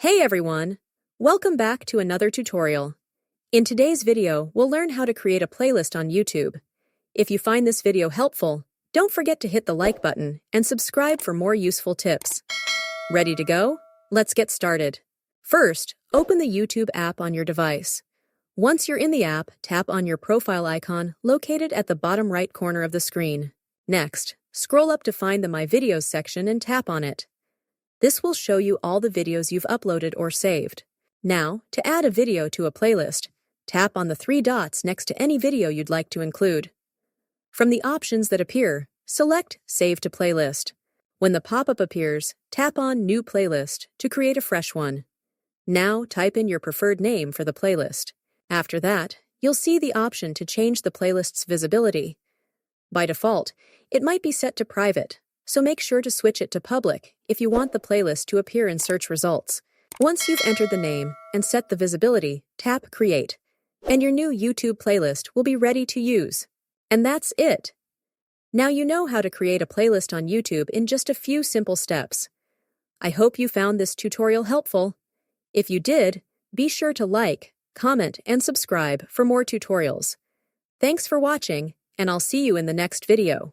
Hey everyone! Welcome back to another tutorial. In today's video, we'll learn how to create a playlist on YouTube. If you find this video helpful, don't forget to hit the like button and subscribe for more useful tips. Ready to go? Let's get started. First, open the YouTube app on your device. Once you're in the app, tap on your profile icon located at the bottom right corner of the screen. Next, scroll up to find the My Videos section and tap on it. This will show you all the videos you've uploaded or saved. Now, to add a video to a playlist, tap on the three dots next to any video you'd like to include. From the options that appear, select Save to Playlist. When the pop-up appears, tap on New Playlist to create a fresh one. Now, type in your preferred name for the playlist. After that, you'll see the option to change the playlist's visibility. By default, it might be set to private, so make sure to switch it to public if you want the playlist to appear in search results. Once you've entered the name and set the visibility, tap Create, and your new YouTube playlist will be ready to use. And that's it! Now you know how to create a playlist on YouTube in just a few simple steps. I hope you found this tutorial helpful. If you did, be sure to like, comment, and subscribe for more tutorials. Thanks for watching, and I'll see you in the next video.